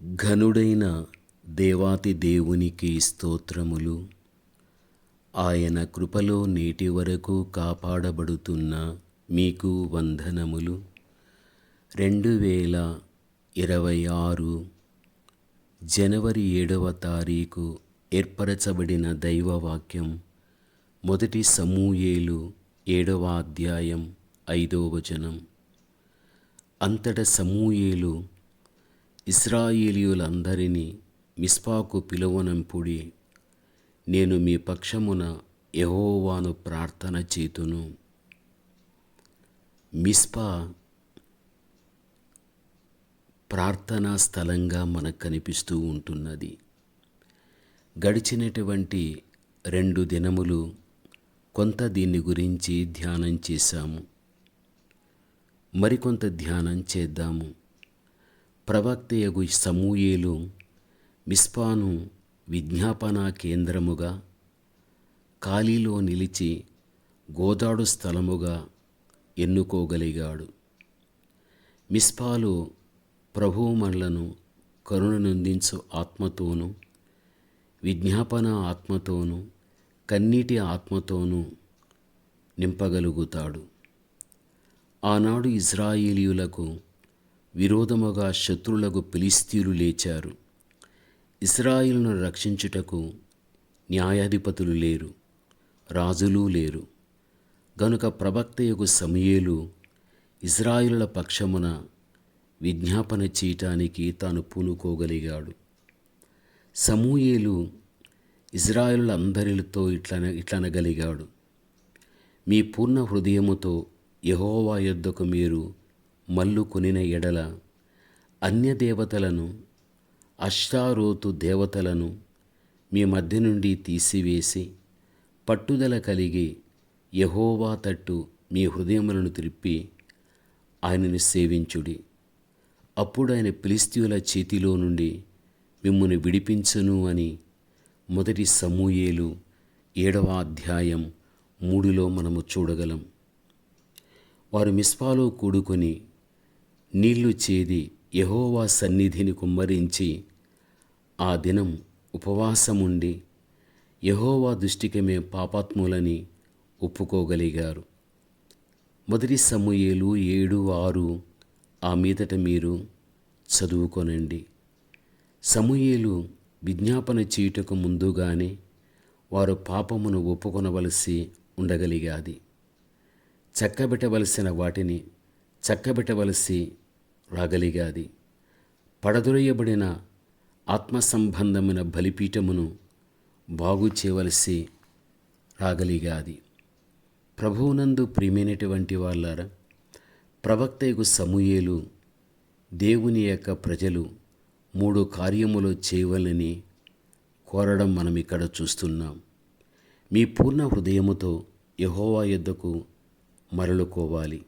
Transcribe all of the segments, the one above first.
ఘనుడైన దేవాతి దేవునికి స్తోత్రములు. ఆయన కృపలో నేటి వరకు కాపాడబడుతున్న మీకు వందనములు. 2026 జనవరి 7వ తారీఖు ఏర్పరచబడిన దైవవాక్యం మొదటి సమూయేలు 7వ అధ్యాయం 5వ వచనం. అంతట సమూయేలు ఇశ్రాయేలీయులందరినీ మిస్పాకు పిలువనంపుడి, నేను మీ పక్షమున యెహోవాను ప్రార్థన చేతును. మిస్పా ప్రార్థనా స్థలంగా మనకు కనిపిస్తూ ఉంటున్నది. గడిచినటువంటి 2 దినములు కొంత దీన్ని గురించి ధ్యానం చేశాము. మరికొంత ధ్యానం చేద్దాము. ప్రవక్తయగు సమూయేలు మిస్పాను విజ్ఞాపనా కేంద్రముగా, ఖాళీలో నిలిచి గోదాడు స్థలముగా ఎన్నుకోగలిగాడు. మిస్పాలో ప్రభువు మనలను కరుణనందించు ఆత్మతోనూ, విజ్ఞాపన ఆత్మతోనూ, కన్నీటి ఆత్మతోనూ నింపగలుగుతాడు. ఆనాడు ఇశ్రాయేలీయులకు విరోధముగా శత్రులకు ఫిలిష్తీయులు లేచారు. ఇశ్రాయేలును రక్షించుటకు న్యాయాధిపతులు లేరు, రాజులు లేరు. గనుక ప్రవక్తయగు సమూయేలు ఇశ్రాయేలుల పక్షమున విజ్ఞాపన చేయటానికి తాను పూనుకోగలిగాడు. సమూయేలు ఇశ్రాయేలులందరితో ఇట్లనగలిగాడు, మీ పూర్ణ హృదయముతో యెహోవా యొద్దకు మీరు మల్లుకొనిన ఎడల అన్య దేవతలను, అష్టారోతు దేవతలను మీ మధ్య నుండి తీసివేసి పట్టుదల కలిగి యెహోవా తట్టు మీ హృదయములను త్రిప్పి ఆయనను సేవించుడి. అప్పుడు ఆయన ఫిలిష్తీయుల చేతిలో నుండి మిమ్మును విడిపించును అని మొదటి సమూయేలు 7వ అధ్యాయం 3లో మనము చూడగలం. వారు మిస్పాలో కూడుకొని నీళ్లు చేది యెహోవా సన్నిధిని కుమ్మరించి ఆ దినం ఉపవాసముండి యెహోవా దృష్టికి మేము పాపాత్ములని ఒప్పుకోగలిగారు. మొదటి సమూయేలు 7:6 ఆ మీదట మీరు చదువుకొనండి. సమూయేలు విజ్ఞాపన చేయుటకు ముందుగానే వారు పాపమును ఒప్పుకొనవలసి ఉండగలిగాది. చక్కబెట్టవలసిన వాటిని చక్కబెట్టవలసి రాగలిగాది. పడదొరియబడిన ఆత్మ సంబంధమైన బలిపీఠమును బాగు చేయవలసి రాగలిగాది. ప్రభువునందు ప్రియమైనటువంటి వాళ్ళారా, ప్రవక్తయగు సమూయేలు దేవుని యొక్క ప్రజలు 3 కార్యములు చేయవలని కోరడం మనం ఇక్కడ చూస్తున్నాం. మీ పూర్ణ హృదయముతో యెహోవా యొద్దకు మరలుకోవాలి.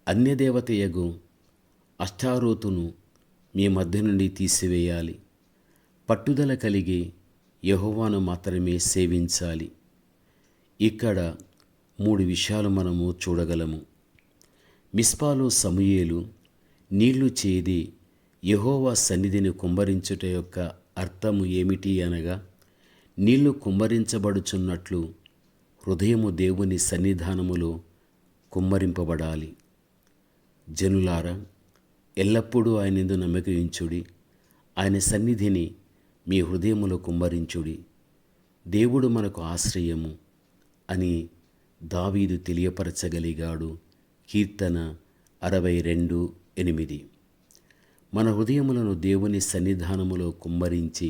అన్యదేవతయగు అష్టారోతును మీ మధ్య నుండి తీసివేయాలి. పట్టుదల కలిగి యెహోవాను మాత్రమే సేవించాలి. ఇక్కడ 3 విషయాలు మనము చూడగలము. మిస్పాలో సమూయేలు నీళ్లు చేది యెహోవా సన్నిధిని కుమ్మరించుట యొక్క అర్థము ఏమిటి అనగా, నీళ్లు కుమ్మరించబడుచున్నట్లు హృదయము దేవుని సన్నిధానములో కుమ్మరింపబడాలి. జనులారా, ఎల్లప్పుడూ ఆయనందు నమ్మకయించుడి, ఆయన సన్నిధిని మీ హృదయములో కుమ్మరించుడి. దేవుడు మనకు ఆశ్రయము అని దావీదు తెలియపరచగలిగాడు. కీర్తన 62:8. మన హృదయములను దేవుని సన్నిధానములో కుమ్మరించి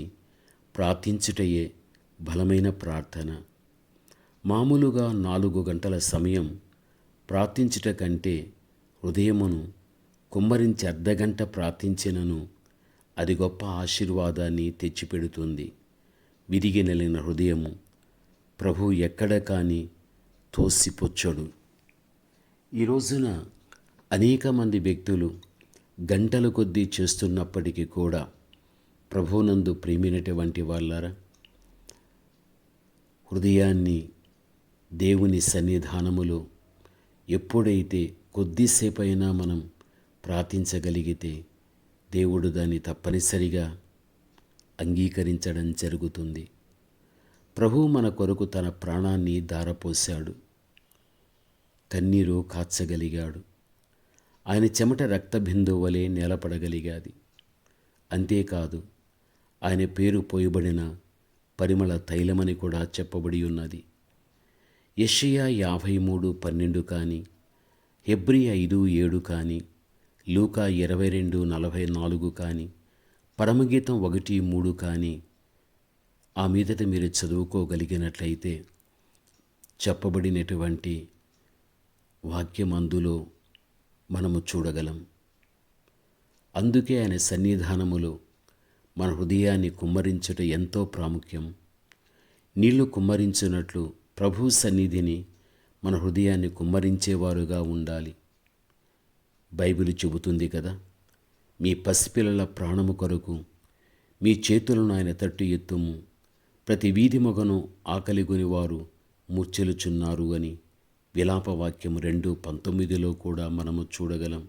ప్రార్థించుటయే బలమైన ప్రార్థన. మామూలుగా 4 గంటల సమయం ప్రార్థించుట కంటే హృదయమును కుమ్మరించి అర్ధగంట ప్రార్థించినను అది గొప్ప ఆశీర్వాదాన్ని తెచ్చిపెడుతుంది. విరిగి నెలిన హృదయము ప్రభు ఎక్కడ కానీ తోసిపుచ్చడు. ఈ రోజున అనేక మంది వ్యక్తులు గంటల కొద్దీ చేస్తున్నప్పటికీ కూడా ప్రభువునందు ప్రియమైనటువంటి వాళ్ళారా, హృదయాన్ని దేవుని సన్నిధానములో ఎప్పుడైతే కొద్దిసేపైనా మనం ప్రార్థించగలిగితే దేవుడు దాన్ని తప్పనిసరిగా అంగీకరించడం జరుగుతుంది. ప్రభువు మన కొరకు తన ప్రాణాన్ని ధారపోశాడు. కన్నీరు కార్చగలిగాడు. ఆయన చెమట రక్తబిందువు వలె నేలపడగలిగాది. అంతేకాదు, ఆయన పేరు పోయబడిన పరిమళ తైలమని కూడా చెప్పబడి ఉన్నది. యెషయా 53:12 కానీ, హెబ్రీ 5:7 కానీ, లూకా 22:44 కానీ, పరమగీతం 1:3 కానీ ఆ మీదట మీరు చదువుకోగలిగినట్లయితే చెప్పబడినటువంటి వాక్యం అందులో మనము చూడగలం. అందుకే ఆయన సన్నిధానములో మన హృదయాన్ని కుమ్మరించుట ఎంతో ప్రాముఖ్యం. నీళ్లు కుమ్మరించినట్లు ప్రభు సన్నిధిని మన హృదయాన్ని కుమ్మరించేవారుగా ఉండాలి. బైబిల్ చెబుతుంది కదా, మీ పసిపిల్లల ప్రాణము కొరకు మీ చేతులను ఆయన తట్టు ఎత్తుము, ప్రతి వీధి మొగను ఆకలిగొని వారు మూర్ఛలుచున్నారు అని విలాపవాక్యం 2:19 కూడా మనము చూడగలం.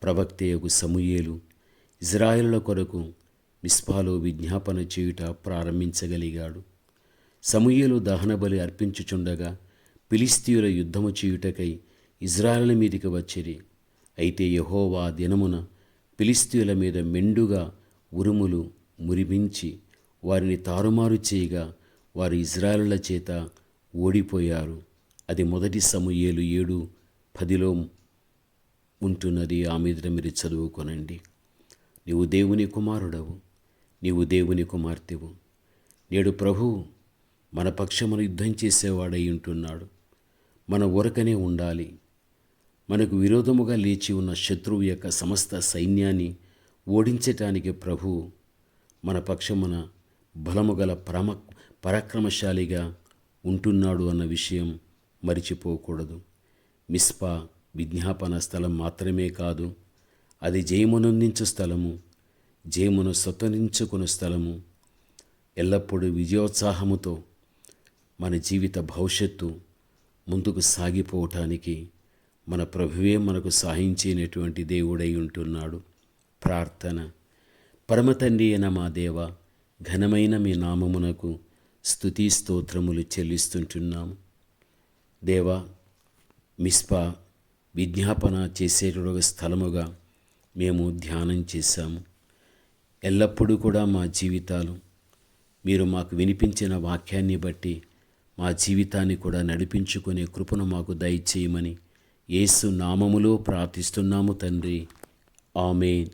ప్రవక్తయగు సమూయేలు ఇజ్రాయేలుల కొరకు మిస్పాలో విజ్ఞాపన చేయుట ప్రారంభించగలిగాడు. సమూయేలు దహనబలి అర్పించుచుండగా ఫిలిష్తీయుల యుద్ధము చేయుటకై ఇజ్రాయేలు మీదికి వచ్చిరి. అయితే యెహోవా దినమున ఫిలిష్తీయుల మీద మెండుగా ఉరుములు మురిపించి వారిని తారుమారు చేయగా వారు ఇజ్రాయేలుల చేత ఓడిపోయారు. అది 1 సమూయేలు 7:10 ఉంటున్నది. ఆ మీద మీరు చదువుకొనండి. నీవు దేవుని కుమారుడవు, నీవు దేవుని కుమార్తెవు. నేడు ప్రభువు మన పక్షమును యుద్ధం చేసేవాడై ఉంటున్నాడు. మన ఊరకనే ఉండాలి. మనకు విరోధముగా లేచి ఉన్న శత్రువు యొక్క సమస్త సైన్యాన్ని ఓడించటానికి ప్రభువు మన పక్షమున బలము గల పరాక్రమశాలిగా ఉంటున్నాడు అన్న విషయం మరిచిపోకూడదు. మిస్పా విజ్ఞాపన స్థలం మాత్రమే కాదు, అది జయమునందించు స్థలము, జయమును స్వతంత్రించుకున్న స్థలము. ఎల్లప్పుడూ విజయోత్సాహముతో మన జీవిత భవిష్యత్తు ముందుకు సాగిపోవటానికి మన ప్రభువే మనకు సహాయించేటువంటి దేవుడై ఉంటున్నాడు. ప్రార్థన. పరమతండ్రి అయిన మా దేవ, ఘనమైన మీ నామమునకు స్తుతి స్తోత్రములు చెల్లిస్తుంటున్నాము. దేవా, మిస్పా విజ్ఞాపన చేసేటువంటి స్థలముగా మేము ధ్యానం చేశాము. ఎల్లప్పుడూ కూడా మా జీవితాలు మీరు మాకు వినిపించిన వాక్యాన్ని బట్టి మా జీవితాన్ని కూడా నడిపించుకునే కృపను మాకు దయచేయమని యేసు నామములో ప్రార్థిస్తున్నాము తండ్రి. ఆమేన్.